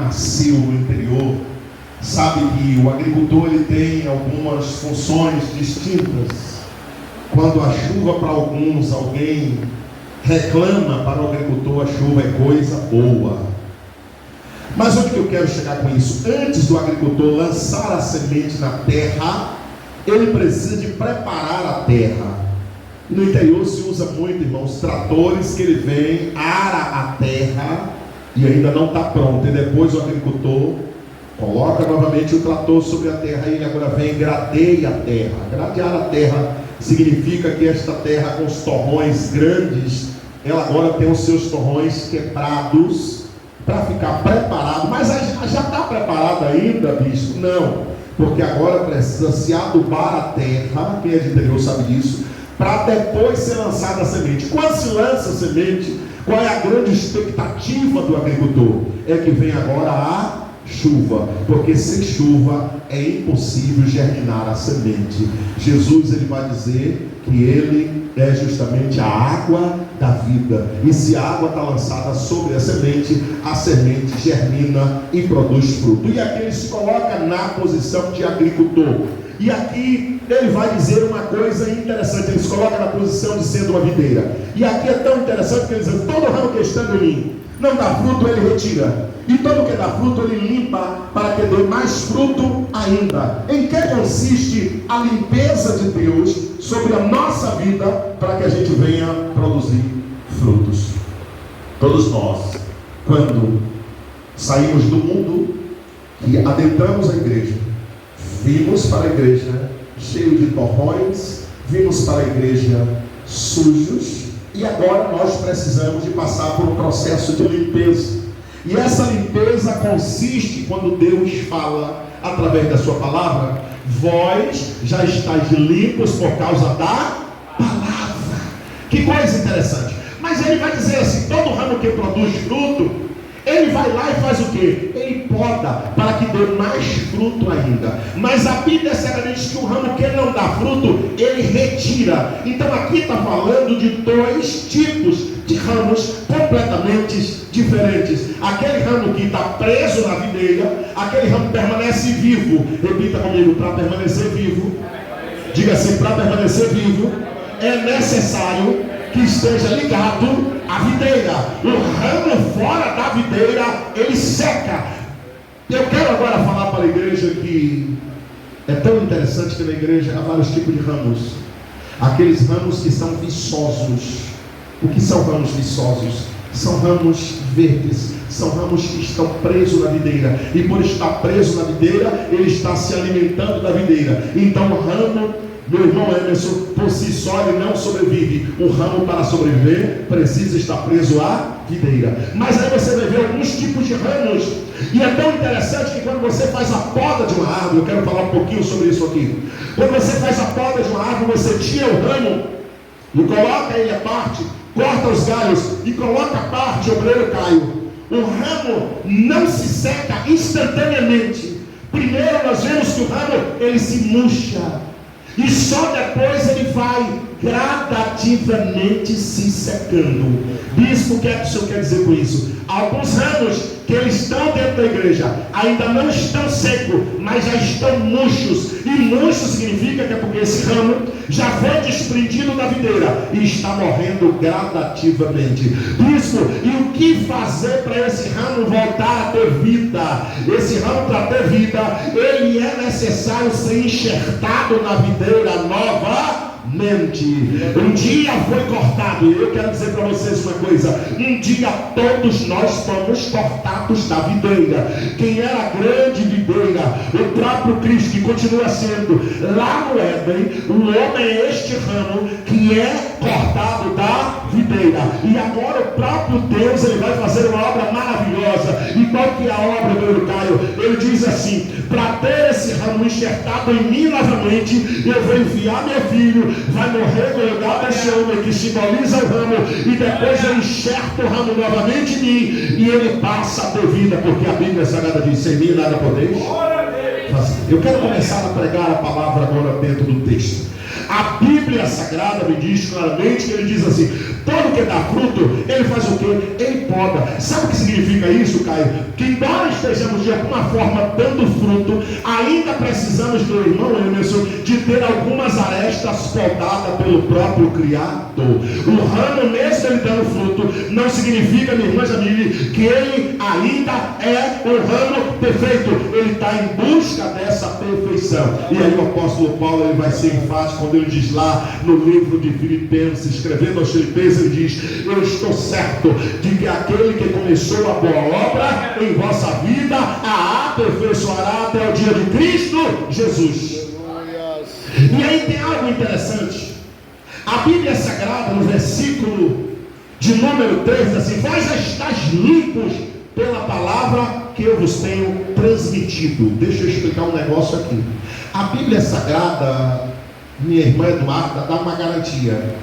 nasceu no interior sabe que o agricultor ele tem algumas funções distintas. Quando a chuva para alguns, alguém reclama, para o agricultor a chuva é coisa boa. Mas onde que eu quero chegar com isso? Antes do agricultor lançar a semente na terra, ele precisa de preparar a terra. E no interior se usa muito, irmãos, tratores que ele vem, ara a terra e ainda não está pronto. E depois o agricultor coloca novamente o trator sobre a terra e ele agora vem e gradeia a terra. Gradear a terra significa que esta terra com os torrões grandes, ela agora tem os seus torrões quebrados para ficar preparado. Mas já está preparado ainda, bispo? Não, porque agora precisa se adubar a terra, quem é de interior sabe disso, para depois ser lançada a semente. Quando se lança a semente, qual é a grande expectativa do agricultor? É que vem agora a chuva, porque sem chuva é impossível germinar a semente. Jesus ele vai dizer que ele é justamente a água da vida, e se a água está lançada sobre a semente germina e produz fruto. E aqui ele se coloca na posição de agricultor. E aqui ele vai dizer uma coisa interessante, ele se coloca na posição de sendo uma videira. E aqui é tão interessante que ele diz: todo ramo que estando em mim não dá fruto, ele retira, e todo que dá fruto ele limpa, para que dê mais fruto ainda. Em que consiste a limpeza de Deus sobre a nossa vida, para que a gente venha produzir frutos? Todos nós, quando saímos do mundo e adentramos a igreja, vimos para a igreja cheio de torrões, vimos para a igreja sujos, e agora nós precisamos de passar por um processo de limpeza. E essa limpeza consiste quando Deus fala através da sua palavra: vós já estáis limpos por causa da palavra. Que coisa interessante. Mas ele vai dizer assim: todo ramo que produz fruto, ele vai lá e faz o quê? Ele poda para que dê mais fruto ainda. Mas a Bíblia Sagrada diz que o ramo que não dá fruto, ele retira. Então aqui está falando de dois tipos de ramos completamente diferentes. Aquele ramo que está preso na videira, aquele ramo permanece vivo. Repita comigo: para permanecer vivo. Diga assim: para permanecer vivo é necessário que esteja ligado à videira. O ramo fora da videira, ele seca. Eu quero agora falar para a igreja que é tão interessante que na igreja há vários tipos de ramos. Aqueles ramos que são viçosos. O que são ramos viçosos? São ramos verdes, são ramos que estão presos na videira, e por estar preso na videira, ele está se alimentando da videira. Então o ramo, meu irmão Emerson, por si só ele não sobrevive. O ramo, para sobreviver, precisa estar preso à videira. Mas aí você vai ver alguns tipos de ramos, e é tão interessante que quando você faz a poda de uma árvore, eu quero falar um pouquinho sobre isso aqui. Quando você faz a poda de uma árvore, você tira o ramo e coloca ele à parte, corta os galhos e coloca a parte, o obreiro Caio. O ramo não se seca instantaneamente. Primeiro nós vemos que o ramo ele se murcha, e só depois ele vai gradativamente se secando. Bispo, o que é que o senhor quer dizer com isso? Alguns ramos que eles estão dentro da igreja ainda não estão secos, mas já estão murchos. E murcho significa que é porque esse ramo já foi desprendido da videira e está morrendo gradativamente. Bispo, e o que fazer para esse ramo voltar a ter vida? Esse ramo, para ter vida, ele é necessário ser enxertado na videira nova. Um dia foi cortado. E eu quero dizer para vocês uma coisa: um dia todos nós fomos cortados da videira. Quem era a grande videira? O próprio Cristo, que continua sendo. Lá no Éden, o homem é este ramo que é cortado da videira. E agora o próprio Deus ele vai fazer uma obra maravilhosa. E qual que é a obra do Caio? Ele diz assim: para ter esse ramo enxertado em mim novamente, eu vou enviar meu filho, vai morrer no lugar desse homem que simboliza o ramo, e depois eu enxerto o ramo novamente em mim, e ele passa a ter vida, porque a Bíblia Sagrada diz: sem mim nada podeis. Eu quero começar a pregar a palavra agora dentro do texto. A Bíblia Sagrada me diz claramente que ele diz assim: Todo que dá fruto, ele faz o quê? Ele poda. Sabe o que significa isso, Caio? Que embora estejamos de alguma forma dando fruto, ainda precisamos, meu irmão Emerson, de ter algumas arestas podadas pelo próprio Criador. O ramo, mesmo ele dando fruto, não significa, minha irmã Jamile, que ele ainda é um ramo perfeito. Ele está em busca dessa perfeição. E aí o apóstolo Paulo, ele vai ser enfático quando ele diz lá no livro de Filipenses, escrevendo aos Filipenses, ele diz: eu estou certo de que aquele que começou a boa obra em vossa vida a aperfeiçoará até o dia de Cristo Jesus. E aí tem algo interessante. A Bíblia Sagrada, no versículo de número 3, diz assim: vós já estáis limpos pela palavra que eu vos tenho transmitido. Deixa eu explicar um negócio aqui. A Bíblia Sagrada, minha irmã Eduarda, dá uma garantia.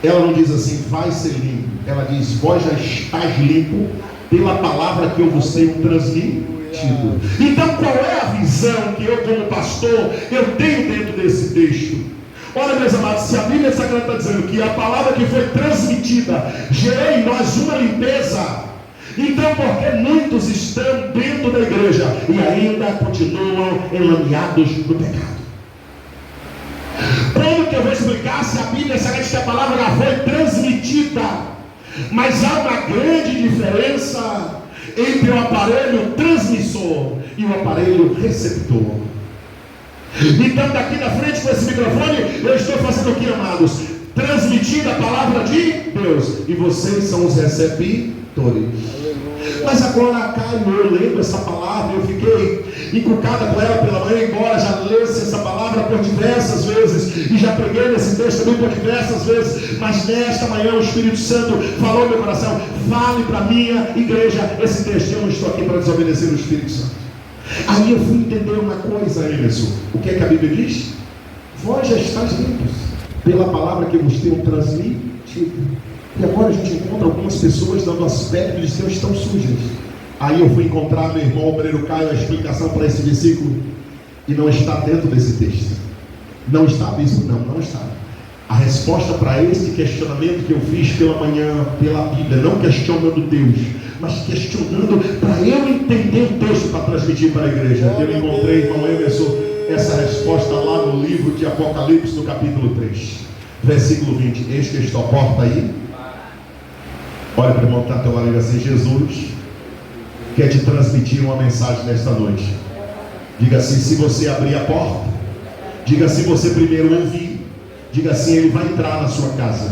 Ela não diz assim, vai ser limpo. Ela diz, vós já estáis limpo pela palavra que eu vos tenho transmitido. Então qual é a visão que eu, como pastor, eu tenho dentro desse texto? Olha, meus amados, se a Bíblia Sagrada está dizendo que a palavra que foi transmitida gerou em nós uma limpeza, então por que muitos estão dentro da igreja e ainda continuam enlameados no pecado? Como que eu vou explicar se a Bíblia Sagrada diz que a palavra já foi transmitida? Mas há uma grande diferença entre o aparelho transmissor e o aparelho receptor. Então daqui na frente com esse microfone eu estou fazendo o que, amados? Transmitindo a palavra de Deus, e vocês são os receptores. Mas agora, Caio, eu lembro essa palavra, eu fiquei encucada com ela pela manhã, embora já lesse essa palavra por diversas vezes, e já preguei nesse texto também por diversas vezes, mas nesta manhã o Espírito Santo falou no meu coração: fale para a minha igreja esse texto. Eu não estou aqui para desobedecer o Espírito Santo. Aí eu fui entender uma coisa, Emerson. O que é que a Bíblia diz? Vós já estáis limpos pela palavra que vos tenho transmitido. E agora a gente encontra algumas pessoas dando aspecto de ser estão sujas. Aí eu fui encontrar meu irmão obreiro Caio a explicação para esse versículo, e não está dentro desse texto. Não está, bispo? Não está. A resposta para esse questionamento que eu fiz pela manhã, pela Bíblia, não questionando Deus, mas questionando para eu entender o texto para transmitir para a igreja. Eu encontrei, irmão Emerson, essa resposta lá no livro de Apocalipse, no capítulo 3, versículo 20. Eis que estou à porta aí. Olha para o irmão que está ao teu lado e diga assim: Jesus quer te transmitir uma mensagem nesta noite. Diga assim: se você abrir a porta, diga assim, você primeiro ouvir, diga assim, ele vai entrar na sua casa,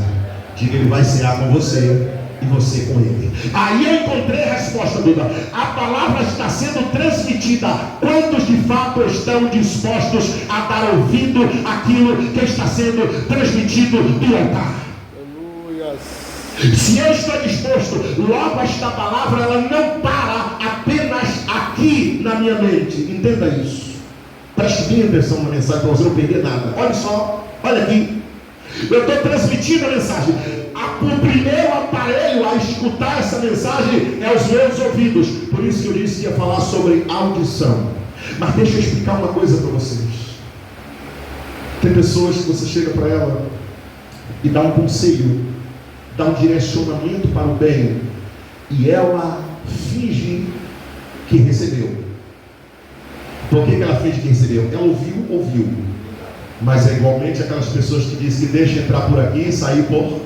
diga, ele vai cear com você e você com ele. Aí eu encontrei a resposta, Duda. A palavra está sendo transmitida. Quantos de fato estão dispostos a dar ouvido àquilo que está sendo transmitido do altar? Aleluia. Se eu estou disposto, logo esta palavra ela não para apenas aqui na minha mente. Entenda isso. Preste bem atenção na mensagem para você não perder nada. Olha só, olha aqui. Eu estou transmitindo a mensagem. O primeiro aparelho a escutar essa mensagem é os meus ouvidos. Por isso que eu disse que ia falar sobre audição. Mas deixa eu explicar uma coisa para vocês. Tem pessoas que você chega para ela e dá um conselho, dá um direcionamento para o bem, e ela finge que recebeu. Por que ela finge que recebeu? Ela ouviu. Mas é igualmente aquelas pessoas que dizem que deixa entrar por aqui e sair por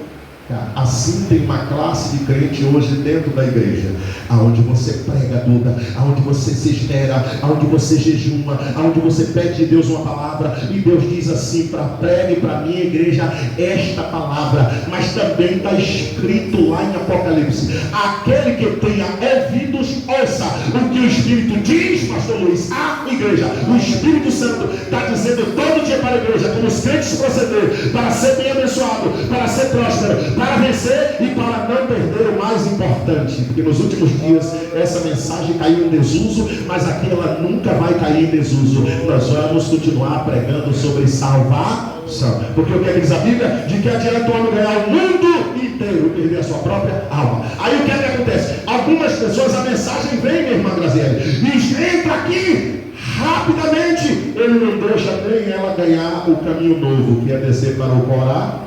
cá. Assim tem uma classe de crente hoje dentro da igreja, aonde você prega, Duda, aonde você se esmera, aonde você jejuma, aonde você pede de Deus uma palavra, e Deus diz assim: pregue para a minha igreja esta palavra. Mas também está escrito lá em Apocalipse: aquele que tenha ouvidos, ouça o que o Espírito diz, pastor Luiz, à igreja. O Espírito Santo está dizendo todo dia para a igreja como os crentes proceder, para ser bem abençoado, para ser próspero, para vencer e para não perder o mais importante. Porque nos últimos dias essa mensagem caiu em desuso, mas aqui ela nunca vai cair em desuso. Nós vamos continuar pregando sobre salvação. Porque o que diz a Bíblia? De que adianta o homem ganhar o mundo inteiro e perder a sua própria alma. Aí o que acontece? Algumas pessoas, a mensagem vem, minha irmã Graziele, e entra aqui rapidamente, ele não deixa nem ela ganhar o caminho novo, que é descer para o Corá.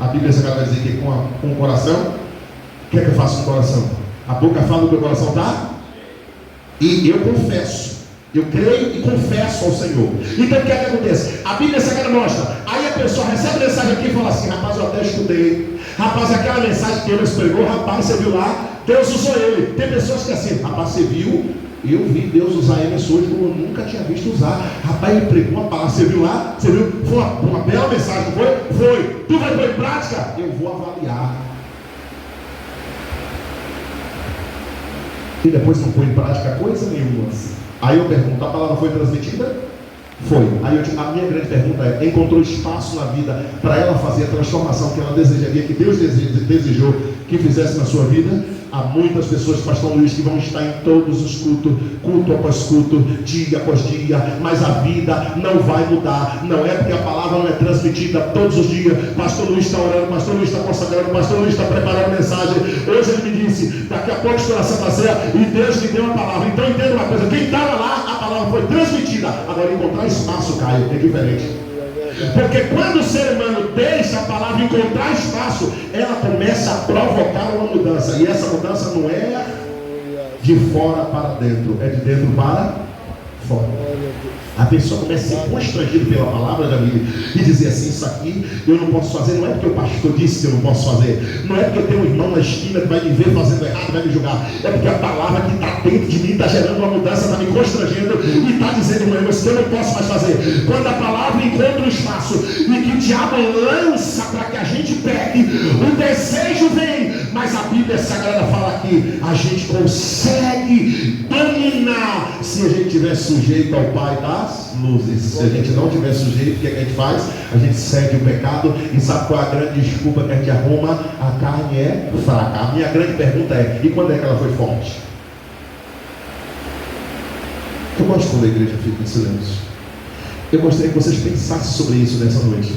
A Bíblia Sagrada vai dizer que com o coração, o que é que eu faço com o coração? A boca fala, o meu coração está? E eu confesso, eu creio e confesso ao Senhor. Então o que é que acontece? A Bíblia Sagrada mostra, aí a pessoa recebe a mensagem aqui e fala assim: rapaz, eu até estudei, rapaz, aquela mensagem que Deus pregou, rapaz, você viu lá, Deus usou ele. Tem pessoas que assim, rapaz, você viu? Eu vi Deus usar Emerson hoje como eu nunca tinha visto usar. Rapaz, ele pregou uma palavra, você viu lá? Você viu? Foi uma bela mensagem, não foi? Foi. Tu vai pôr em prática? Eu vou avaliar. E depois não põe em prática coisa nenhuma. Aí eu pergunto, a palavra foi transmitida? Foi. Aí a minha grande pergunta é: encontrou espaço na vida para ela fazer a transformação que ela desejaria, que Deus desejou que fizesse na sua vida? Há muitas pessoas, pastor Luiz, que vão estar em todos os cultos, culto após culto, dia após dia, mas a vida não vai mudar. Não é porque a palavra não é transmitida todos os dias. Pastor Luiz está orando, pastor Luiz está consagrando, pastor Luiz está preparando mensagem. Hoje ele me disse, daqui a pouco estou na Santa Ceia e Deus me deu uma palavra. Então entenda uma coisa, quem estava lá, a palavra foi transmitida. Agora encontrar espaço, Caio, é diferente. Porque quando o ser humano deixa a palavra encontrar espaço, ela começa a provocar uma mudança. E essa mudança não é de fora para dentro, é de dentro para fora. A pessoa começa a ser constrangida pela palavra da Bíblia e dizer assim: isso aqui eu não posso fazer. Não é porque o pastor disse que eu não posso fazer, não é porque tem um irmão na esquina que vai me ver fazendo errado, vai me julgar. É porque a palavra que está dentro de mim está gerando uma mudança, está me constrangendo e está dizendo, irmão, isso que eu não posso mais fazer. Quando a palavra encontra um espaço e que o diabo lança para que a gente pegue, o desejo vem, mas a Bíblia Sagrada fala que a gente consegue dominar se a gente estiver sujeito ao Pai das luzes. Se a gente não tiver sujeito, o que é que a gente faz? A gente cede o pecado. E sabe qual é a grande desculpa que a gente arruma? A carne é fraca. A minha grande pergunta é: e quando é que ela foi forte? Eu gosto quando a igreja fica em silêncio. Eu gostaria que vocês pensassem sobre isso nessa noite.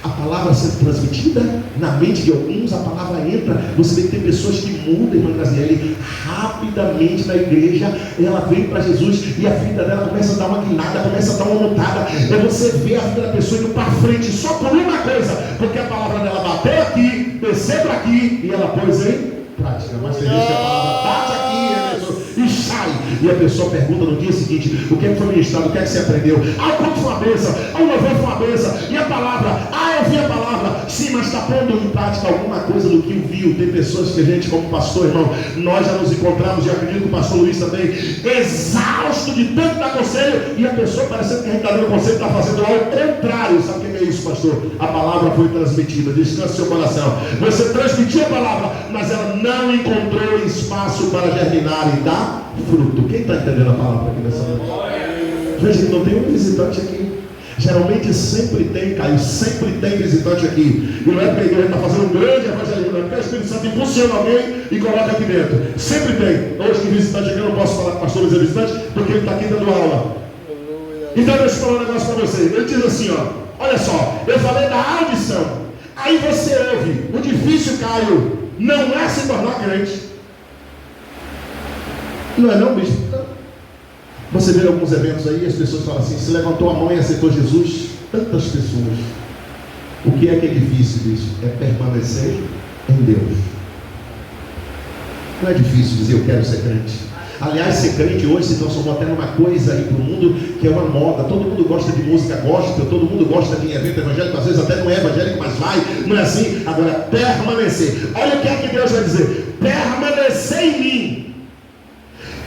A palavra sendo transmitida na mente de alguns, a palavra entra. Você vê que tem pessoas que mudam, irmã Graziele, rapidamente na igreja. Ela vem para Jesus e a vida dela começa a dar uma guinada, começa a dar uma montada. E você vê a vida da pessoa indo para frente só por uma coisa, porque a palavra dela bateu aqui, desceu para aqui e ela pôs em prática. Mas tem gente que a palavra bate aqui e sai. E a pessoa pergunta no dia seguinte: o que é que foi ministrado? O que é que você aprendeu? O culto foi uma bênção, o louvor foi uma bênção. E a palavra? Eu vi a palavra. Sim, mas está pondo em prática alguma coisa do que viu. Tem pessoas que a gente, como pastor, irmão, nós já nos encontramos, e acredito que o pastor Luiz também, exausto de tanto dar conselho, e a pessoa parecendo que a gente está dando conselho, está fazendo ao contrário. Sabe o que é isso, pastor? A palavra foi transmitida. Descanse seu coração. Você transmitiu a palavra, mas ela não encontrou espaço para germinar e dar fruto. Quem está entendendo a palavra aqui nessa noite? Veja que não tem um visitante aqui. Geralmente sempre tem, Caio, sempre tem visitante aqui. E não é porque a igreja está fazendo um grande evangelismo, não é porque o Espírito Santo impulsiona alguém e coloca aqui dentro. Sempre tem. Hoje que visitante aqui, eu não posso falar que o pastor Luiz é visitante, porque ele está aqui dando aula. Então deixa eu falar um negócio para você. Ele diz assim, olha só, eu falei da audição. Aí você ouve. O difícil, Caio, não é se tornar crente. Não é não, bispo? Você vê alguns eventos aí, as pessoas falam assim: se levantou a mão e aceitou Jesus. Tantas pessoas. O que é difícil disso? É permanecer em Deus. Não é difícil dizer eu quero ser crente. Aliás, ser crente hoje se transformou até numa coisa aí para o mundo que é uma moda. Todo mundo gosta de música gospel, todo mundo gosta de evento evangélico, às vezes até não é evangélico, mas vai, não é assim? Agora, permanecer. Olha o que é que Deus vai dizer: permanecer em mim,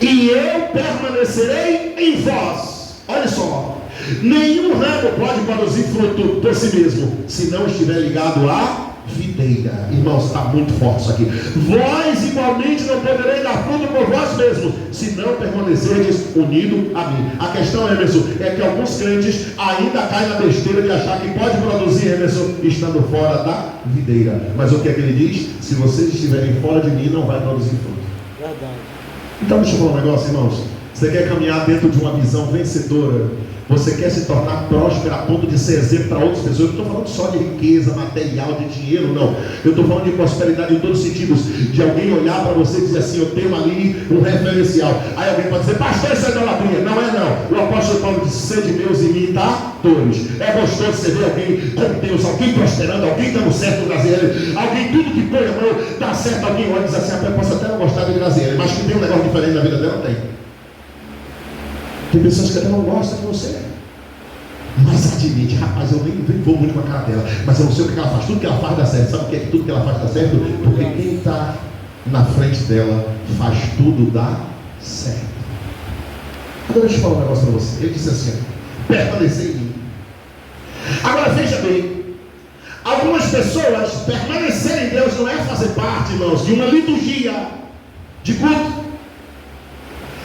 e eu permanecerei em vós. Olha só, nenhum ramo pode produzir fruto por si mesmo, se não estiver ligado à videira. Irmãos, está muito forte isso aqui. Vós igualmente não podereis dar fruto por vós mesmos, se não permanecerdes unidos a mim. A questão, Emerson, é que alguns crentes ainda caem na besteira de achar que pode produzir, Emerson, estando fora da videira. Mas o que é que ele diz? Se vocês estiverem fora de mim, não vai produzir fruto. Verdade. Então deixa eu falar um negócio, irmãos. Você quer caminhar dentro de uma visão vencedora? Você quer se tornar próspero a ponto de ser exemplo para outras pessoas? Eu não estou falando só de riqueza, material, de dinheiro, não. Eu estou falando de prosperidade em todos os sentidos. De alguém olhar para você e dizer assim: eu tenho ali um referencial. Aí alguém pode dizer: pastor, isso é idolatria. Não é não. O apóstolo Paulo disse: sede meus imitadores. É gostoso você ver alguém com Deus, alguém prosperando, alguém dando certo no Graziele, alguém tudo que põe a mão dá certo, alguém olha e diz assim, eu posso até não gostar de Graziele, mas que tem um negócio diferente na vida dela, tem. Tem pessoas que até não gostam de você, mas admite, rapaz, eu nem vou muito com a cara dela, mas eu não sei o que ela faz, tudo que ela faz dá certo. Sabe o que é que tudo que ela faz dá certo? Porque quem está na frente dela faz tudo dar certo. Agora deixa eu falar um negócio para você. Ele disse assim, permanecer em mim. Agora veja bem, algumas pessoas, permanecer em Deus não é fazer parte, irmãos, de uma liturgia de culto.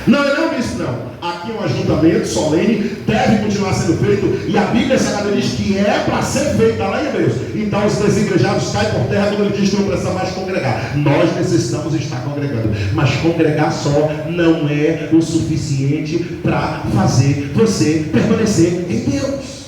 Não, eu não disse não. Aqui é um ajuntamento solene, deve continuar sendo feito, e a Bíblia Sagrada diz que é para ser feito, lá em Hebreus. Então os desigrejados caem por terra quando ele diz que não precisa mais congregar. Nós necessitamos estar congregando, mas congregar só não é o suficiente para fazer você permanecer em Deus.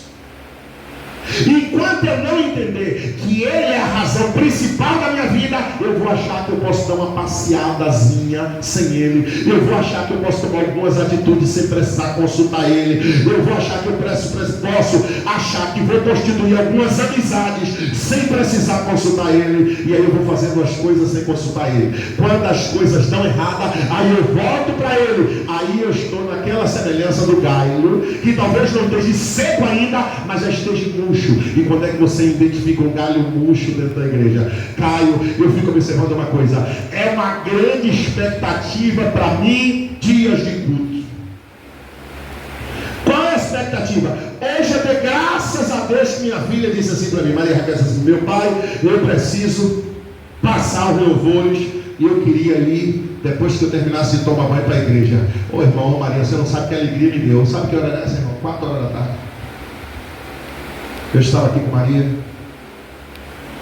Enquanto eu não entender que Ele é a razão principal da minha vida, eu vou achar que eu posso dar uma passeadazinha sem Ele, eu vou achar que eu posso tomar algumas atitudes sem precisar consultar Ele, eu vou achar que eu posso achar que vou constituir algumas amizades sem precisar consultar Ele, e aí eu vou fazendo as coisas sem consultar Ele. Quando as coisas dão errada, aí eu volto para Ele, aí eu estou naquela semelhança do galho, que talvez não esteja seco ainda, mas já esteja murcho. E quando é que você identifica um galho murcho dentro da igreja? Caio, eu fico observando uma coisa, é uma grande expectativa para mim, dias de culto. Qual é a expectativa? Hoje eu dei graças a Deus que minha filha disse assim para mim, Maria Raquel, assim, meu pai, eu preciso passar os louvores, e eu queria ir, depois que eu terminasse de tomar banho para a igreja. Ô irmão, Maria, você não sabe que alegria me deu. Sabe que hora era essa, irmão? 4 horas da tarde. Eu estava aqui com Maria,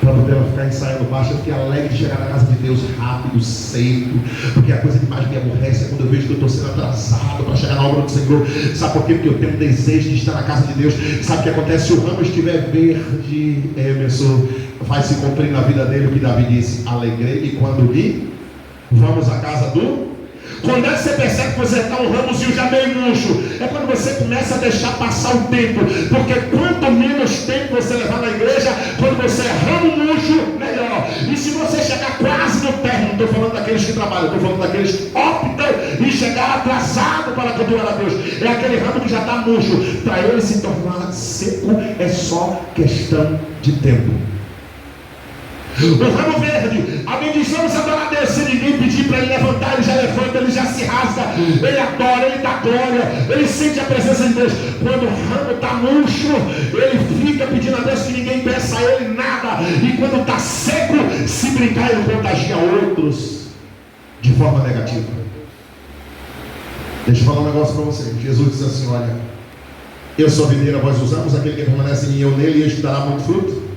para poder ela ficar ensaiando baixo. Eu fiquei alegre de chegar na casa de Deus rápido, seco, porque a coisa que mais me aborrece é quando eu vejo que eu estou sendo atrasado para chegar na obra do Senhor. Sabe por quê? Porque eu tenho desejo de estar na casa de Deus. Sabe o que acontece? Se o ramo estiver verde, Emerson, vai se cumprir na vida dele o que Davi disse, alegrei-me quando vi, vamos à casa do... Quando é que você percebe que você está um ramozinho já meio murcho? É quando você começa a deixar passar o tempo. Porque quanto menos tempo você levar na igreja, quando você é ramo murcho, melhor. E se você chegar quase no término, não estou falando daqueles que trabalham, estou falando daqueles que optam em chegar atrasado para cultuar a Deus. É aquele ramo que já está murcho. Para ele se tornar seco é só questão de tempo. O ramo verde, alguém diz, vamos adorar a Deus. Se ninguém pedir para ele levantar, ele já levanta, ele já se rasga, ele adora, ele dá glória, ele sente a presença de Deus. Quando o ramo está murcho, ele fica pedindo a Deus que ninguém peça a ele nada, e quando está seco, se brincar, ele contagia outros de forma negativa. Deixa eu falar um negócio para você. Jesus diz assim, olha, eu sou a videira, vós os ramos, aquele que permanece em mim, eu nele, e este dará muito fruto.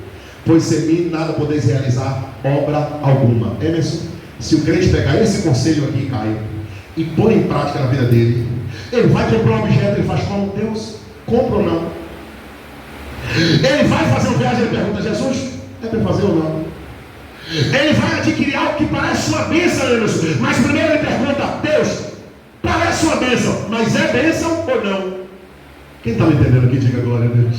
Pois sem mim nada podeis realizar obra alguma. Emerson, se o crente pegar esse conselho aqui, Caio, e pôr em prática na vida dele, ele vai comprar um objeto, ele faz como Deus, compra ou não? Ele vai fazer uma viagem, ele pergunta, Jesus, é para fazer ou não? Ele vai adquirir algo que parece uma bênção, Emerson, mas primeiro ele pergunta, Deus, parece uma bênção, mas é bênção ou não? Quem está me entendendo aqui, diga glória a Deus.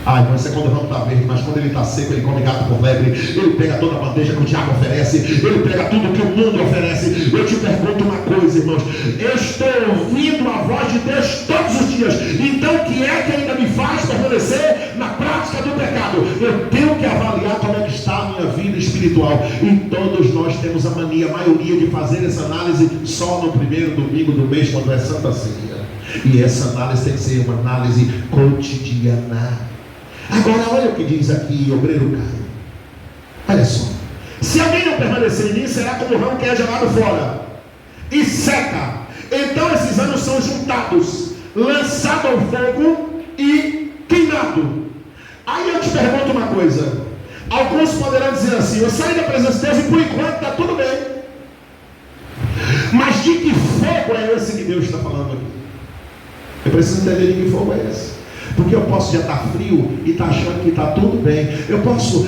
Então isso é quando o ramo está verde, mas quando ele está seco, ele come gato por lebre, ele pega toda a bandeja que o diabo oferece, ele pega tudo que o mundo oferece. Eu te pergunto uma coisa, irmãos, eu estou ouvindo a voz de Deus todos os dias, então o que é que ainda me faz permanecer na prática do pecado? Eu tenho que avaliar como é que está a minha vida espiritual, e todos nós temos a mania, a maioria, de fazer essa análise só no primeiro domingo do mês, quando é Santa Ceia, e essa análise tem que ser uma análise cotidiana. Agora olha o que diz aqui obreiro Caio. Olha só, se alguém não permanecer em mim, será como o ramo que é jogado fora e seca. Então esses anos são juntados, lançado ao fogo e queimado. Aí eu te pergunto uma coisa, alguns poderão dizer assim, eu saí da presença de Deus e por enquanto está tudo bem, mas de que fogo é esse que Deus está falando aqui? Eu preciso entender de que fogo é esse. Porque eu posso já estar frio e estar achando que está tudo bem. Eu posso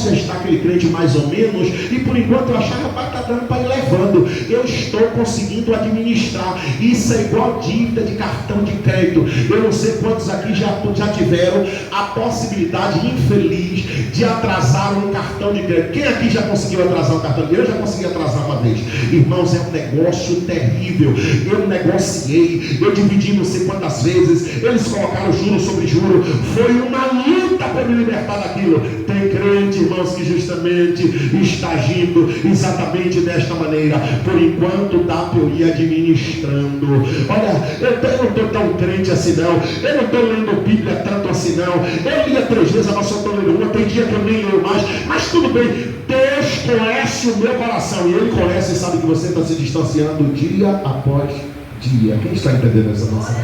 já estar aquele crente mais ou menos e por enquanto eu achar que está dando para ir levando. Eu estou conseguindo administrar. Isso é igual dívida de cartão de crédito. Eu não sei quantos aqui já tiveram a possibilidade infeliz de atrasar um cartão de crédito. Quem aqui já conseguiu atrasar um cartão de crédito? Eu já consegui atrasar uma vez. Irmãos, é um negócio terrível. Eu negociei, eu dividi não sei quantas vezes, eles colocaram juro sobre juro, foi uma luta para me libertar daquilo. Tem crente, irmãos, que justamente está agindo exatamente desta maneira. Por enquanto dá para eu ir administrando. Olha, eu não estou tão crente assim não, eu não estou lendo Bíblia tanto assim não, eu lia 3 vezes, agora só estou lendo uma, tem dia que eu nem leio mais, mas tudo bem. Deus conhece o meu coração, e Ele conhece e sabe que você está se distanciando dia após dia. Quem está entendendo essa mensagem?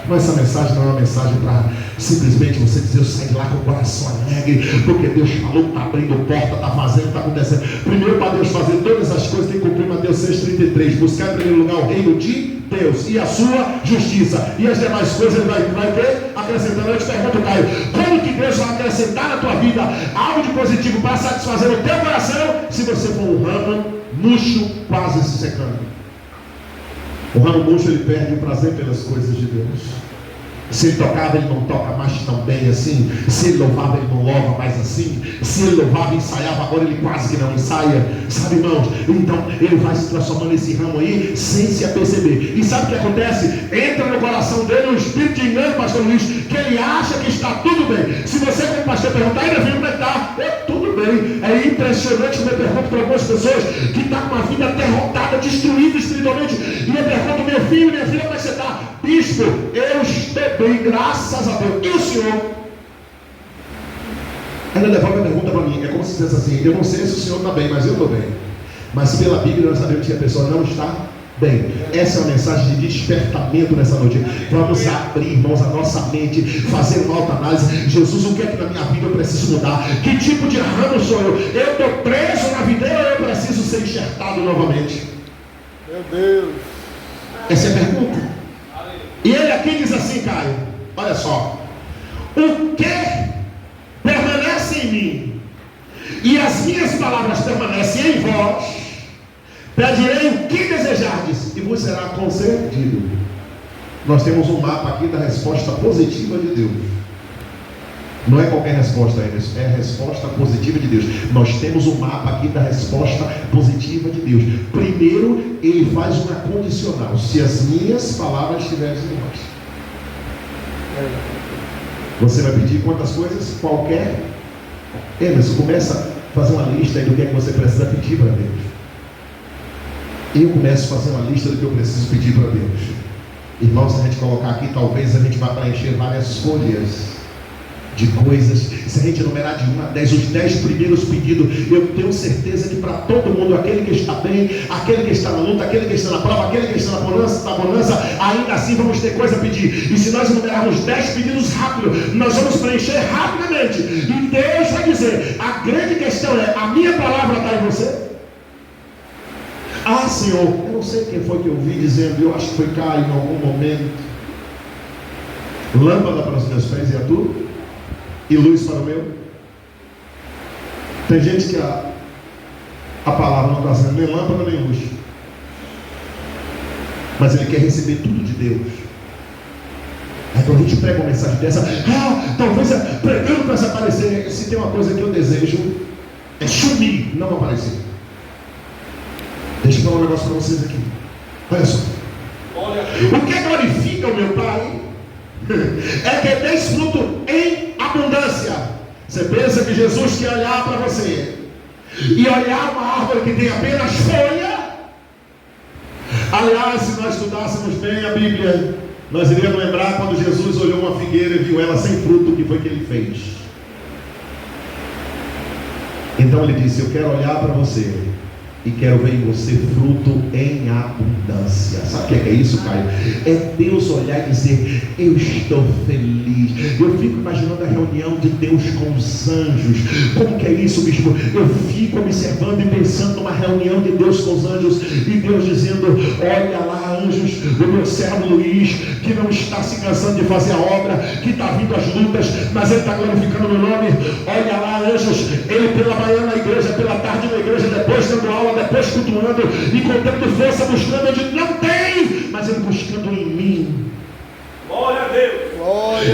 Mas essa mensagem não é uma mensagem para simplesmente você dizer: eu saio de lá com o coração alegre, porque Deus falou, está abrindo porta, está fazendo, está acontecendo. Primeiro, para Deus fazer todas as coisas, tem que cumprir Mateus 6,33. Buscar em primeiro lugar o reino de Deus e a sua justiça, e as demais coisas Ele vai ter acrescentando. Eu te pergunto, Caio, como que Deus vai acrescentar na tua vida algo de positivo para satisfazer o teu coração, se você for um ramo murcho, quase se secando? O ramo murcho, ele perde o prazer pelas coisas de Deus. Se ele tocava, ele não toca mais tão bem assim. Se ele louvava, ele não louva mais assim. Se ele louvava e ensaiava, agora ele quase que não ensaia. Sabe, irmãos? Então ele vai se transformando nesse ramo aí sem se aperceber. E sabe o que acontece? Entra no coração dele um espírito de engano, pastor Luiz, que ele acha que está tudo bem. Se você, como pastor, perguntar: ainda viu como é que está? Tudo bem. É impressionante quando eu pergunto para algumas pessoas que estão com uma vida derrotada, destruída espiritualmente, e eu pergunto: meu filho, minha filha, como é que você está? Bispo, eu estou bem, graças a Deus. E o senhor? Ela levanta a pergunta para mim. É como se dissesse assim: eu não sei se o senhor está bem, mas eu estou bem. Mas pela Bíblia nós sabemos que a pessoa não está bem. Essa é uma mensagem de despertamento nessa noite. Vamos abrir, irmãos, a nossa mente, fazer uma autoanálise. Jesus, o que é que na minha vida eu preciso mudar? Que tipo de ramo sou eu? Eu estou preso na videira ou eu preciso ser enxertado novamente? Meu Deus. Essa é a pergunta. E ele aqui diz assim, Caio, olha só: o que permanece em mim e as minhas palavras permanecem em vós, pedirei o que desejardes e vos será concedido. Nós temos um mapa aqui da resposta positiva de Deus. Não é qualquer resposta, é a resposta positiva de Deus. Nós temos um mapa aqui da resposta positiva de Deus. Primeiro, ele faz uma condicional: se as minhas palavras estiverem em vós. Você vai pedir quantas coisas? Qualquer. Emerson, começa a fazer uma lista aí do que é que você precisa pedir para Deus. Eu começo a fazer uma lista do que eu preciso pedir para Deus. Irmãos, se a gente colocar aqui, talvez a gente vá preencher várias folhas de coisas. Se a gente enumerar de 1 a 10, os 10 primeiros pedidos, eu tenho certeza que para todo mundo, aquele que está bem, aquele que está na luta, aquele que está na prova, aquele que está na bonança, ainda assim vamos ter coisa a pedir. E se nós enumerarmos 10 pedidos rápido, nós vamos preencher rapidamente. E Deus vai dizer: a grande questão é: a minha palavra está em você? Ah, Senhor, eu não sei quem foi que eu vi dizendo, eu acho que foi Caio em algum momento: lâmpada para os meus pés e a tua, e luz para o meu. Tem gente que a palavra não está sendo nem lâmpada nem luz, mas ele quer receber tudo de Deus. Aí quando a gente prega uma mensagem dessa: talvez pregando para se aparecer. Se tem uma coisa que eu desejo, é sumir, não aparecer. Deixa eu falar um negócio para vocês aqui. Olha só. O que glorifica o meu Pai é que deis fruto em abundância. Você pensa que Jesus quer olhar para você e olhar uma árvore que tem apenas folha? Aliás, se nós estudássemos bem a Bíblia, nós iríamos lembrar quando Jesus olhou uma figueira e viu ela sem fruto, o que foi que ele fez? Então ele disse: eu quero olhar para você e quero ver em você fruto em abundância. Sabe o que é isso, Caio? É Deus olhar e dizer: eu estou feliz. Eu fico imaginando a reunião de Deus com os anjos. Como que é isso, bispo? Eu fico observando e pensando numa reunião de Deus com os anjos, e Deus dizendo: olha lá, anjos, o meu servo Luiz, que não está se cansando de fazer a obra, que está vindo às lutas, mas ele está glorificando o meu nome. Olha lá, anjos, ele pela manhã na igreja, pela tarde na igreja, depois dando aula, depois cultuando, e contando força, buscando onde não tem, mas ele buscando em mim. Glória a Deus.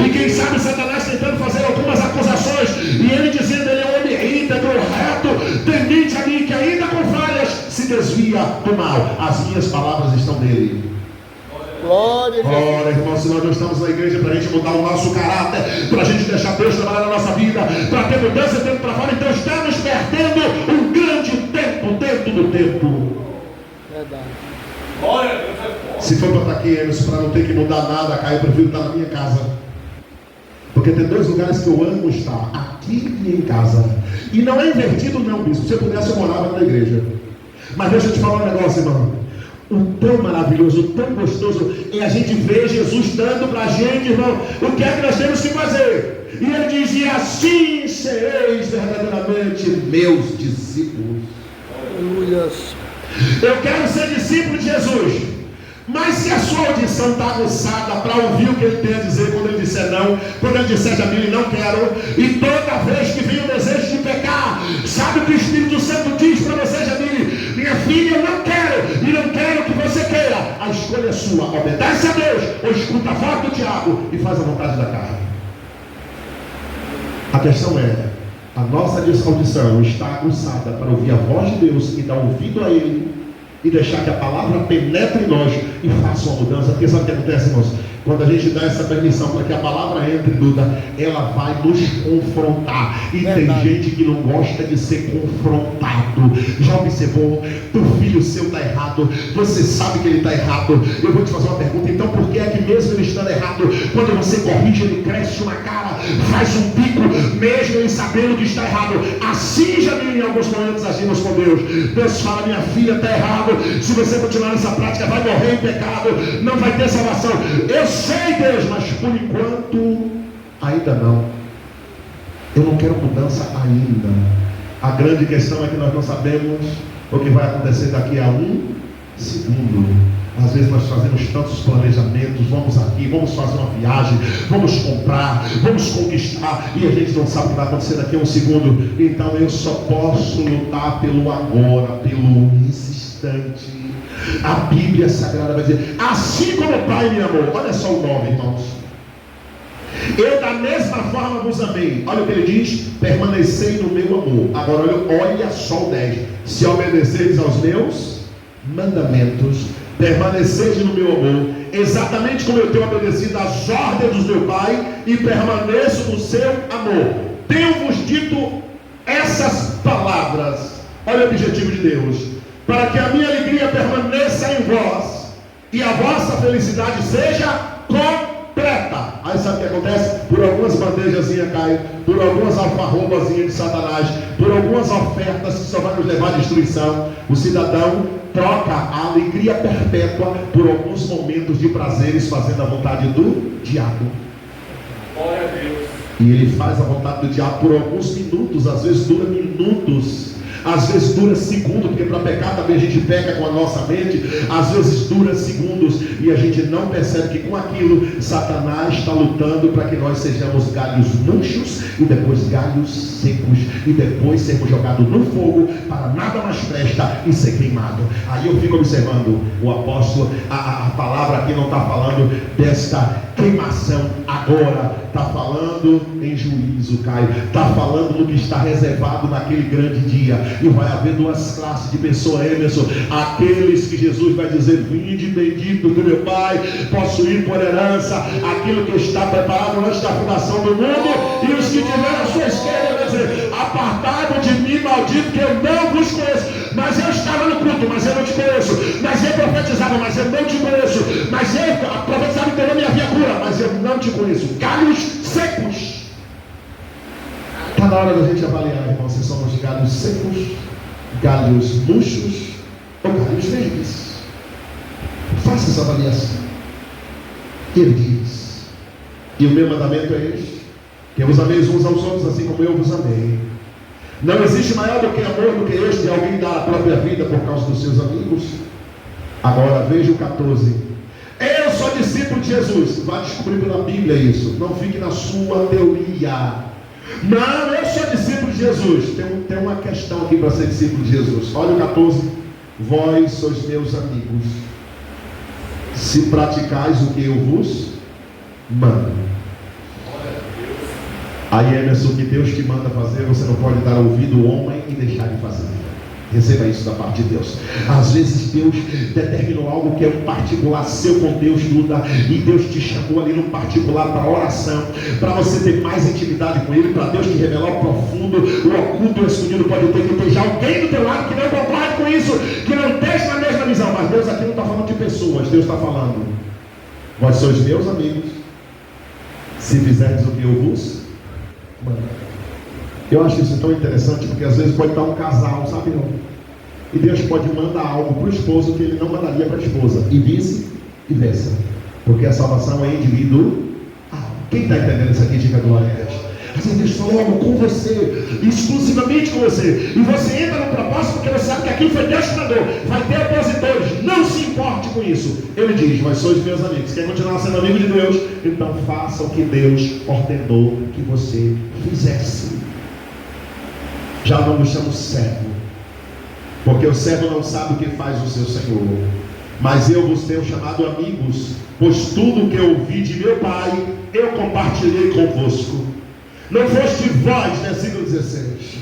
E quem sabe Satanás tentando fazer algumas acusações, e ele dizendo: ele é um homem íntegro, reto, tendente a mim, que ainda com falhas se desvia do mal. As minhas palavras estão nele. Glória a Deus. Ora, irmão, se nós não estamos na igreja para a gente mudar o nosso caráter, para a gente deixar Deus trabalhar na nossa vida, para ter mudança dentro para fora, então estamos perdendo um grande tempo dentro do tempo. Verdade. Glória a Deus. Se for para estar aqui, Emerson, para não ter que mudar nada, Caio, eu prefiro estar na minha casa. Porque tem dois lugares que eu amo estar: aqui e em casa. E não é invertido não, bispo. Se eu pudesse, eu morava na igreja. Mas deixa eu te falar um negócio, irmão. O tão maravilhoso, o tão gostoso é a gente ver Jesus dando para a gente, irmão, o que é que nós temos que fazer. E ele diz: e assim sereis verdadeiramente meus discípulos. Aleluia. Eu quero ser discípulo de Jesus. Mas se a sua audição está aguçada para ouvir o que ele tem a dizer, quando ele disser não, quando ele disser Jamile, não quero, e toda vez que vem o desejo de pecar, sabe o que o Espírito Santo diz para você, Jamile? Minha filha, eu não quero, e não quero que você queira. A escolha é sua: obedece a Deus, ou escuta a voz do diabo e faz a vontade da carne. A questão é: a nossa audição está aguçada para ouvir a voz de Deus e dar ouvido a Ele, e deixar que a palavra penetre em nós e faça uma mudança. Porque sabe o que acontece, irmãos? Quando a gente dá essa permissão para que a palavra entre, Duda, ela vai nos confrontar. E verdade. Tem gente que não gosta de ser confrontado. Já observou? O filho seu está errado, você sabe que ele está errado. Eu vou te fazer uma pergunta: então por que é que mesmo ele estando errado, quando você corrige, ele cresce uma cara, faz um bico, mesmo ele sabendo que está errado? Assim já em alguns momentos agimos com Deus. Deus fala: minha filha, está errado, se você continuar nessa prática vai morrer em pecado, não vai ter salvação. Eu sei, Deus, mas por enquanto ainda não. Eu não quero mudança ainda. A grande questão é que nós não sabemos o que vai acontecer daqui a um segundo. Às vezes nós fazemos tantos planejamentos, vamos aqui, vamos fazer uma viagem, vamos comprar, vamos conquistar, e a gente não sabe o que vai acontecer daqui a um segundo. Então eu só posso lutar pelo agora, pelo instante. A Bíblia Sagrada vai dizer: assim como o Pai me amou. Olha só o 9, irmãos. Eu da mesma forma vos amei. Olha o que ele diz: permanecei no meu amor. Agora olha só o 10. Se obedeceis aos meus mandamentos, permaneceis no meu amor, exatamente como eu tenho obedecido às ordens do meu Pai, e permaneço no seu amor. Tenho-vos dito essas palavras. Olha o objetivo de Deus: para que a minha alegria permaneça em vós, e a vossa felicidade seja completa. Aí sabe o que acontece? Por algumas bandejazinhas caem, por algumas alfarrobazinhas de Satanás, por algumas ofertas que só vai nos levar à destruição, o cidadão troca a alegria perpétua por alguns momentos de prazeres fazendo a vontade do diabo. Glória a Deus. E ele faz a vontade do diabo por alguns minutos, às vezes dura minutos, às vezes dura segundos, porque para pecar também a gente peca com a nossa mente. Às vezes dura segundos e a gente não percebe que com aquilo Satanás está lutando para que nós sejamos galhos murchos e depois galhos secos, e depois sermos jogados no fogo para nada mais presta e ser queimado. Aí eu fico observando o apóstolo, a palavra aqui não está falando desta queimação agora, está falando em juízo, Caio, está falando do que está reservado naquele grande dia. E vai haver duas classes de pessoas, Emerson: aqueles que Jesus vai dizer: vinde bendito do meu Pai, possuir por herança aquilo que está preparado antes da fundação do mundo, e os que tiveram a sua esquerda vai dizer: apartado de mim, maldito, que eu não vos conheço. Mas eu estava no culto, mas eu não te conheço. Mas eu profetizava, mas eu não te conheço. Mas eu profetizava e teu nome havia cura, mas eu não te conheço. Galhos secos. Está na hora da gente avaliar, irmão, se somos galhos secos, galhos murchos ou galhos verdes. Faça essa avaliação. Ele diz: e o meu mandamento é este, que vos ameis uns aos outros assim como eu vos amei. Não existe maior do que amor do que este, de alguém dar a própria vida por causa dos seus amigos. Agora veja o 14. Eu sou discípulo de Jesus. Vai descobrir pela Bíblia isso. Não fique na sua teoria. Não, eu sou discípulo de Jesus. Tem uma questão aqui para ser discípulo de Jesus. Olha o 14. Vós sois meus amigos, se praticais o que eu vos mando. Aí, Emerson, o que Deus te manda fazer, você não pode dar ouvido ao homem e deixar de fazer. Receba isso da parte de Deus. Às vezes Deus determinou algo que é um particular seu com Deus, Duda, e Deus te chamou ali no particular para oração, para você ter mais intimidade com Ele, para Deus te revelar o profundo, o oculto, o escondido. Pode ter que ter já alguém do teu lado que não concorde com isso, que não esteja na mesma visão. Mas Deus aqui não está falando de pessoas, Deus está falando: vós sois meus amigos, se fizerdes o que eu vos mando. Eu acho isso tão interessante, porque às vezes pode estar um casal, sabe não? E Deus pode mandar algo para o esposo que ele não mandaria para a esposa, e vice-versa, porque a salvação é individual. Quem está entendendo isso aqui, diga glória a Deus. Assim, Deus falou algo com você, exclusivamente com você, e você entra no propósito porque você sabe que aquilo foi Deus que mandou. Vai ter opositores, não se importe com isso. Ele diz: mas sois meus amigos. Quer continuar sendo amigo de Deus? Então faça o que Deus ordenou que você fizesse. Já não nos chamamos servo, porque o servo não sabe o que faz o seu Senhor. Mas eu vos tenho chamado amigos, pois tudo o que eu ouvi de meu Pai, eu compartilhei convosco. Não foste vós, versículo 16,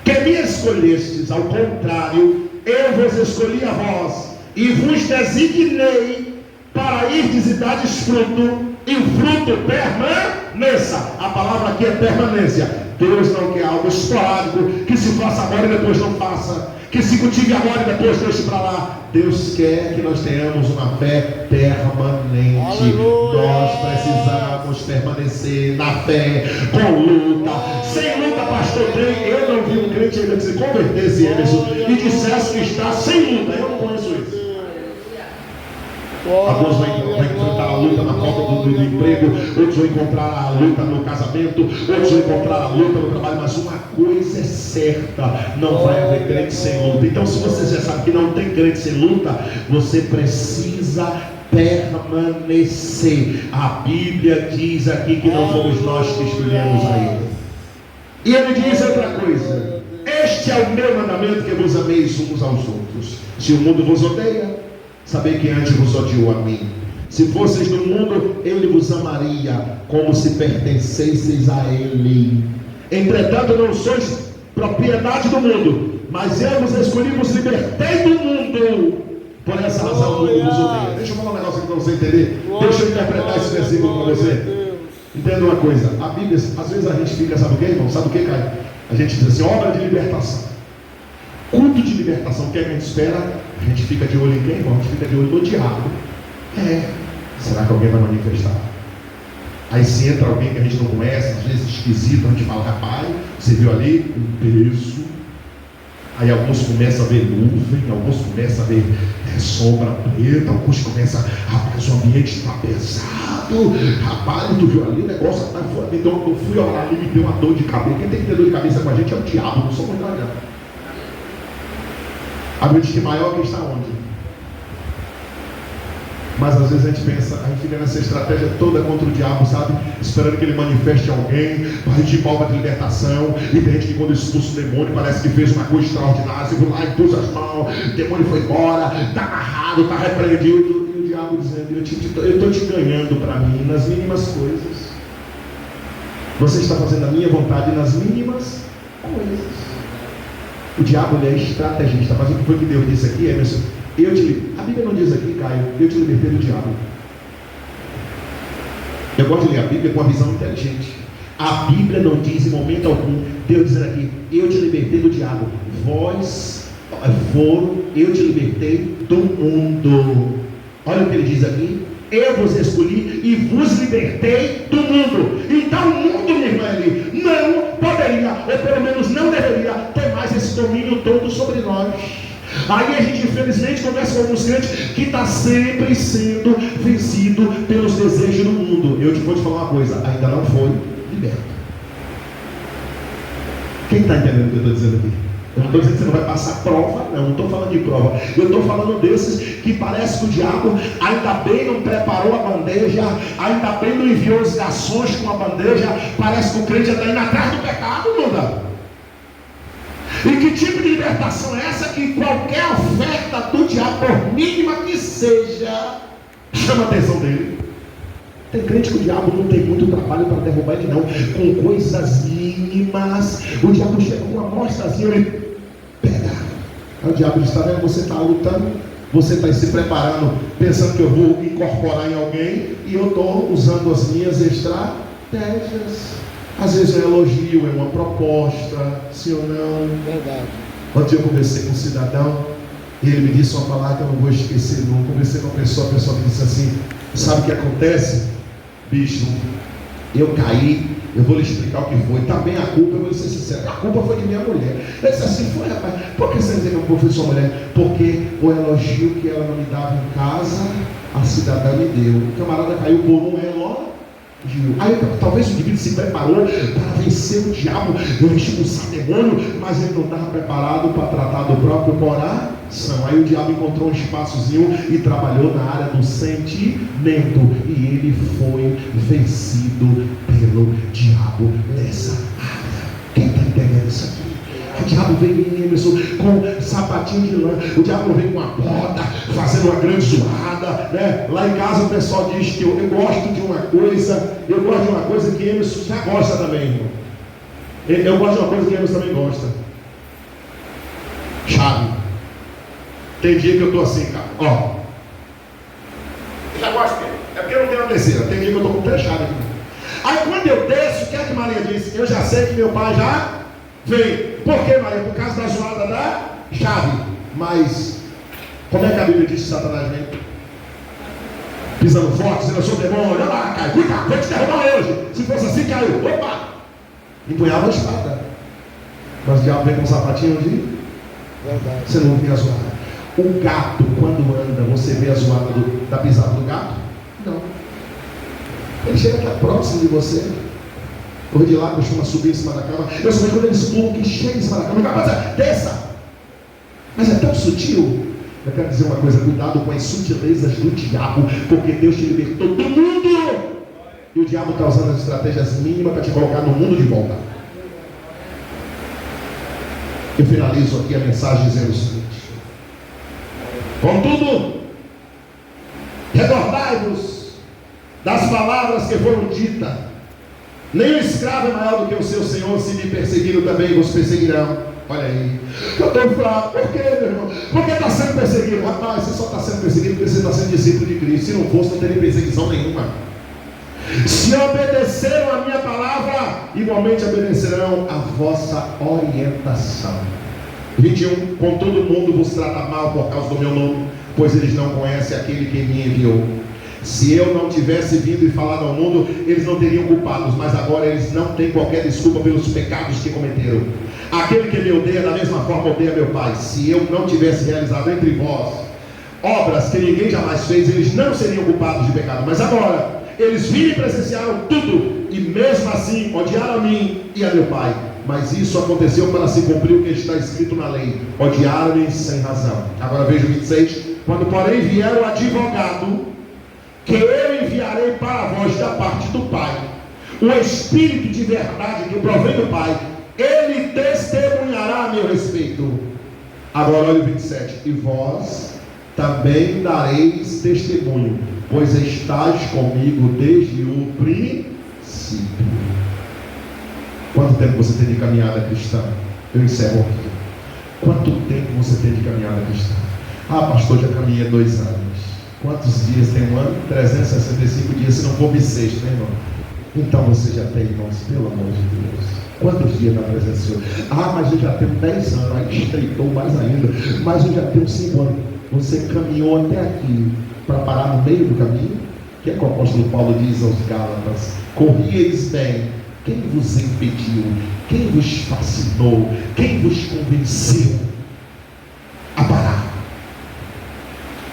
que me escolhestes, ao contrário, eu vos escolhi a vós, e vos designei para irdes e dardes fruto, e o fruto permaneça. A palavra aqui é permanência. Deus não quer algo esporádico, que se faça agora e depois não faça, que se cultive agora e depois deixe para lá. Deus quer que nós tenhamos uma fé permanente. Aleluia. Nós precisamos permanecer na fé, com luta. Sem luta, pastor, eu não vi um crente ainda que se convertesse, Emerson, e dissesse que está sem luta. Eu não conheço isso. Alguns vão enfrentar a luta na falta do emprego, outros vão encontrar a luta no casamento, outros vão encontrar a luta no trabalho. Mas uma coisa é certa: não vai haver crente sem luta. Então, se você já sabe que não tem crente sem luta, você precisa permanecer. A Bíblia diz aqui que não fomos nós que escolhemos a Ele. E Ele diz outra coisa: este é o meu mandamento, que vos ameis uns aos outros. Se o mundo vos odeia, sabei que antes vos odiou a mim. Se fosseis do mundo, Ele vos amaria, como se pertencesseis a Ele. Entretanto, não sois propriedade do mundo, mas eu vos escolhi, vos libertei do mundo. Por essa razão o mundo vos odeia. Deixa eu falar um negócio aqui para você entender. Deixa eu interpretar esse versículo para você. Entenda uma coisa: a Bíblia, às vezes a gente fica, sabe o que, irmão? Sabe o que, Caio? A gente diz assim: obra de libertação, culto de libertação. O que é que a gente espera? A gente fica de olho em quem, irmão? A gente fica de olho no diabo. Será que alguém vai manifestar? Aí se entra alguém que a gente não conhece, às vezes esquisito, a gente fala: rapaz, você viu ali um peso. Aí alguns começam a ver nuvem, alguns começam a ver sombra preta, alguns começam: rapaz, o ambiente está pesado. Rapaz, tu viu ali o negócio? Rapaz, eu fui orar ali e me deu uma dor de cabeça. Quem tem que ter dor de cabeça com a gente é o diabo, não somos nós não. A mente que maior que está onde? Mas às vezes a gente pensa, a gente fica nessa estratégia toda contra o diabo, sabe? Esperando que ele manifeste alguém, para a gente palma de libertação. E tem gente que quando expulsa o demônio parece que fez uma coisa extraordinária. Você vai lá e pôs as mãos, o demônio foi embora, está amarrado, está repreendido. E o diabo dizendo: eu estou te ganhando para mim nas mínimas coisas. Você está fazendo a minha vontade nas mínimas coisas. O diabo, ele é estrategista. Mas o que foi que Deus disse aqui, Emerson? A Bíblia não diz aqui, Caio, eu te libertei do diabo. Eu gosto de ler a Bíblia com uma visão inteligente. A Bíblia não diz em momento algum, Deus dizendo aqui: eu te libertei do diabo. Vós foram, eu te libertei do mundo. Olha o que ele diz aqui: eu vos escolhi e vos libertei do mundo. Então o mundo, minha irmã, ele não poderia, ou pelo menos não deveria, ter mais esse domínio todo sobre nós. Aí a gente infelizmente conversa com alguns crentes que está sempre sendo vencido pelos desejos do mundo. Eu te vou te falar uma coisa: ainda não foi liberto. Quem está entendendo o que eu estou dizendo aqui? Eu não estou dizendo que você não vai passar prova, não estou falando de prova. Eu estou falando desses que parece que o diabo ainda bem não preparou a bandeja, ainda bem não enviou os garçons com a bandeja. Parece que o crente já está indo atrás do pecado, muda. E que tipo de libertação é essa? Que qualquer oferta do diabo, por mínima que seja, chama a atenção dele. Tem crente que o diabo não tem muito trabalho para derrubar ele, não. Com coisas mínimas, o diabo chega com uma amostrazinha, ele pega. Aí o diabo diz: está vendo? Você está lutando, você está se preparando, pensando que eu vou incorporar em alguém, e eu estou usando as minhas estratégias. Às vezes é um elogio, é uma proposta, sim ou não? Verdade. Ontem eu conversei com um cidadão, e ele me disse uma palavra que eu não vou esquecer, não. Conversei com a pessoa me disse assim: sabe o que acontece? Bicho, eu caí, eu vou lhe explicar o que foi. Também a culpa, eu vou ser sincero, a culpa foi de minha mulher. Eu disse assim: foi, rapaz, por que você dizer que a culpa foi de sua mulher? Porque o elogio que ela não me dava em casa, a cidadã me deu. O camarada caiu por um elogio. Aí talvez o indivíduo se preparou para vencer o diabo, expulsar demônio, mas ele não estava preparado para tratar do próprio coração. Aí o diabo encontrou um espaçozinho e trabalhou na área do sentimento, e ele foi vencido pelo diabo nessa área. Quem está entendendo isso aqui? O diabo veio em Emerson com sapatinho de lã. O diabo veio com uma bota, fazendo uma grande zoada, né? Lá em casa o pessoal diz que eu gosto de uma coisa, que Emerson já gosta também, irmão. Eu gosto de uma coisa que Emerson também gosta. Chave. Tem dia que eu estou assim, cara, ó. Eu já gosto dele. É porque eu não tenho uma terceira. Tem dia que eu estou com 3 chaves aqui. Aí quando eu desço, o que é que Maria disse? Eu já sei que meu pai já vem. Por que, Maria? Por causa da zoada da chave. Mas como é que a Bíblia diz que Satanás vem? Pisando forte, dizendo: eu sou demônio, olha lá, cai, cuidado, vou te derrubar hoje. Se fosse assim, caiu, opa! Empunhava a espada. Mas o diabo vem com um sapatinho de... Verdade. Você não vê a zoada. O gato, quando anda, você vê a zoada da pisada do gato? Não. Ele chega aqui próximo de você. O de lá costuma subir em cima da cama. Eu somente quando eles pulam, que chega em cima da cama, capaz, desça. Mas é tão sutil. Eu quero dizer uma coisa: cuidado com as sutilezas do diabo, porque Deus te libertou do mundo, e o diabo está usando as estratégias mínimas para te colocar no mundo de volta. Eu finalizo aqui a mensagem dizendo o seguinte: contudo, recordai-vos das palavras que foram ditas: nenhum escravo é maior do que o seu senhor. Se me perseguiram, também vos perseguirão. Olha aí, eu estou fraco. Por quê, meu irmão? Porque está sendo perseguido. Rapaz, você só está sendo perseguido porque você está sendo discípulo de Cristo. Se não fosse, não teria perseguição nenhuma. Se obedeceram a minha palavra, igualmente obedecerão a vossa orientação. 21. Com todo mundo vos trata mal por causa do meu nome, pois eles não conhecem aquele que me enviou. Se eu não tivesse vindo e falado ao mundo, eles não teriam culpados, mas agora eles não têm qualquer desculpa pelos pecados que cometeram. Aquele que me odeia, da mesma forma odeia meu Pai. Se eu não tivesse realizado entre vós obras que ninguém jamais fez, eles não seriam culpados de pecado. Mas agora, eles viram e presenciaram tudo, e mesmo assim odiaram a mim e a meu Pai. Mas isso aconteceu para se cumprir o que está escrito na lei: odiaram-me sem razão. Agora veja o 26. Quando porém vier o advogado, que eu enviarei para vós da parte do Pai, o Espírito de verdade que provém do Pai, ele testemunhará a meu respeito. Agora olha o 27. E vós também dareis testemunho, pois estáis comigo desde o princípio. Quanto tempo você tem de caminhada cristã? Eu encerro aqui. Quanto tempo você tem de caminhada cristã? Ah, pastor, já caminhei 2 anos. Quantos dias tem um ano? 365 dias, se não for bissexto, né, irmão? Então você já tem, irmãos, pelo amor de Deus. Quantos dias na presença do Senhor? Ah, mas eu já tenho 10 anos, aí estreitou mais ainda. Mas eu já tenho 5 anos. Você caminhou até aqui para parar no meio do caminho? O que é que o apóstolo Paulo diz aos Gálatas? Corrieis bem. Quem vos impediu? Quem vos fascinou? Quem vos convenceu a parar?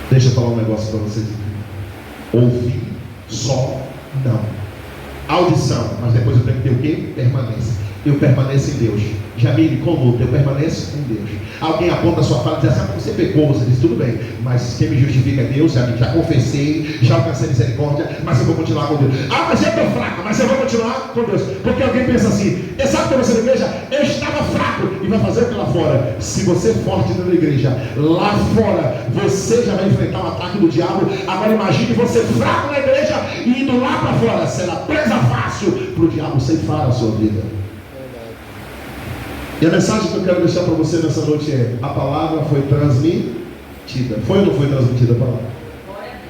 Deixa eu falar um negócio para vocês aqui. Ouvir só não. Audição, mas depois eu tenho que ter o quê? Permanência. Eu permaneço em Deus. Jamile, como luta, eu permaneço com Deus. Alguém aponta a sua fala e diz assim, você pecou, você diz, tudo bem, mas quem me justifica é Deus, já confessei, já alcancei misericórdia, mas eu vou continuar com Deus. Ah, mas eu estou fraca, mas eu vou continuar com Deus. Porque alguém pensa assim, sabe que você na igreja, eu estava fraco, e vai fazer o que lá fora? Se você é forte na igreja, lá fora, você já vai enfrentar o ataque do diabo. Agora imagine você fraco na igreja, e indo lá para fora, será presa fácil para o diabo ceifar a sua vida. E a mensagem que eu quero deixar para você nessa noite é: a palavra foi transmitida. Foi ou não foi transmitida a palavra?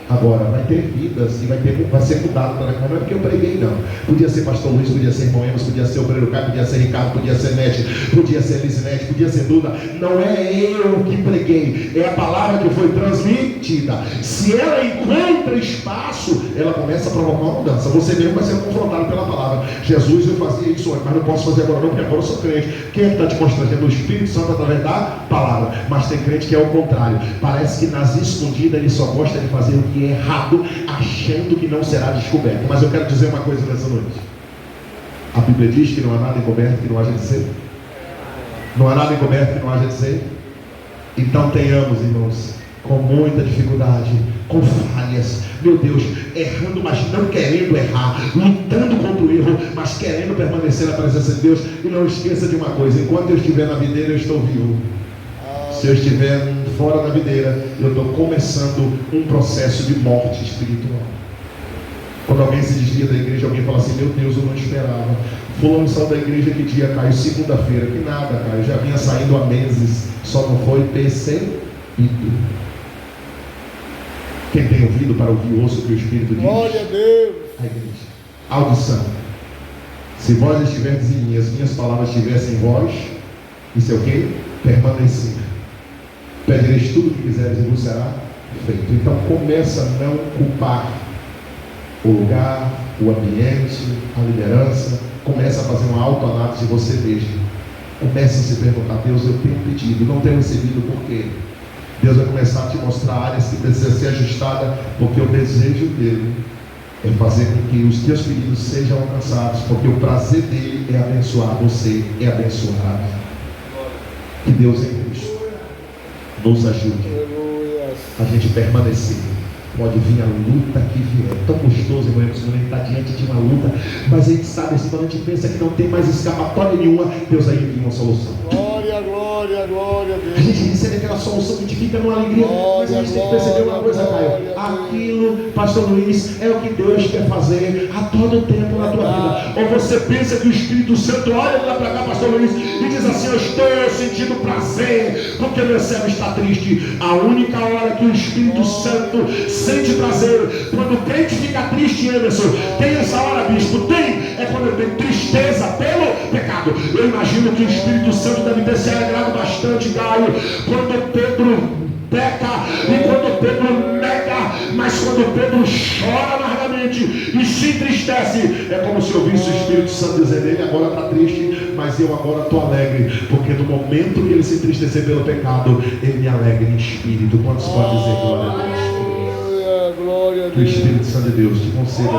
Agora, vai ter vidas e vai ser mudado. Não é porque eu preguei, não. Podia ser pastor Luiz, podia ser irmão Enos, podia ser o Obreiro Caio, podia ser Ricardo, podia ser Nete, podia ser Elisinete, podia ser Duda. Não é eu que preguei, é a palavra que foi transmitida. Se ela encontra espaço, ela começa a provocar uma mudança. Você mesmo vai ser confrontado pela palavra. Jesus, eu fazia isso antes, mas não posso fazer agora não, porque agora eu sou crente. Quem é que está te mostrando? É o Espírito Santo através da palavra. Mas tem crente que é o contrário. Parece que nas escondidas ele só gosta de fazer o que é errado, achando que não será descoberto. Mas eu quero dizer uma coisa nessa noite. A Bíblia diz que não há nada encoberto que não haja de ser. Não há nada encoberto que não haja de ser. Então tenhamos, irmãos, com muita dificuldade, com falhas, meu Deus, errando, mas não querendo errar, lutando contra o erro, mas querendo permanecer na presença de Deus. E não esqueça de uma coisa: enquanto eu estiver na videira, eu estou vivo. Se eu estiver fora da videira, eu estou começando um processo de morte espiritual. Quando alguém se desvia da igreja, alguém fala assim: meu Deus, eu não esperava. Fulano saiu da igreja, que dia, Caio? Segunda-feira. Que nada, Caio, já vinha saindo há meses, só não foi percebido. Quem tem ouvido para ouvir, ouça o que o Espírito diz. Glória a Deus. A igreja. Audição. Se vós estiverdes em mim, as minhas palavras estivessem em vós, isso é o quê? Permanecer. Pedireis tudo o que quiseres e vos será feito. Então começa a não culpar o lugar, o ambiente, a liderança. Começa a fazer uma autoanálise de você mesmo. Começa a se perguntar: Deus, eu tenho pedido, não tenho recebido, por quê? Deus vai começar a te mostrar áreas que precisam ser ajustadas, porque o desejo dele é fazer com que os teus pedidos sejam alcançados, porque o prazer dele é abençoar você, é abençoar. Que Deus em Cristo nos ajude a gente permanecer. Pode vir a luta que vier. É tão gostoso, irmão, quando a gente está diante de uma luta, mas a gente sabe assim, quando a gente pensa que não tem mais escapatória nenhuma, Deus aí envia uma solução. Glória, glória, glória a Deus. A gente recebe aquela solução que a gente fica numa alegria, mas a gente tem que perceber uma coisa, Caio. Aquilo, pastor Luiz, é o que Deus quer fazer a todo tempo na tua vida. Ou você pensa que o Espírito Santo olha lá para cá, pastor Luiz, e diz assim: eu estou sentindo prazer porque meu céu está triste. A única hora que o Espírito Santo sente prazer, quando o crente fica triste, Anderson, tem essa hora, bispo? Tem, é quando eu tenho tristeza pelo pecado. Eu imagino que o Espírito Santo deve ter se alegrado bastante, Caio, quando Pedro peca e quando Pedro nega, mas quando Pedro chora amargamente e se entristece, é como se eu visse o Espírito Santo dizer: ele agora está triste, mas eu agora estou alegre, porque no momento que ele se entristecer pelo pecado, ele me alegra em espírito. Quantos podem dizer glória a Deus? Glória a Deus. Que o Espírito Santo de Deus te conceda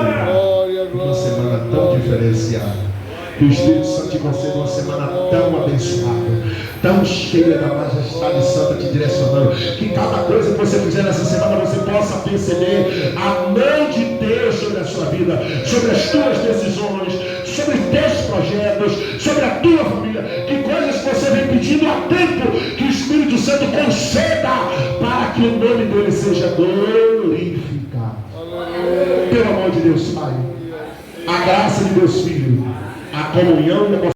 uma semana tão diferenciada. Que o Espírito Santo te conceda uma semana tão abençoada, tão cheia da majestade santa te direcionando. Que cada coisa que você fizer nessa semana, você possa perceber a mão de Deus sobre a sua vida, sobre as tuas decisões, sobre os teus projetos, sobre a tua família. Que coisas que você vem pedindo há tempo, que o Espírito Santo conceda, para que o nome dele seja glorificado. Pelo amor de Deus, Pai, a graça de Deus Filho, a comunhão e a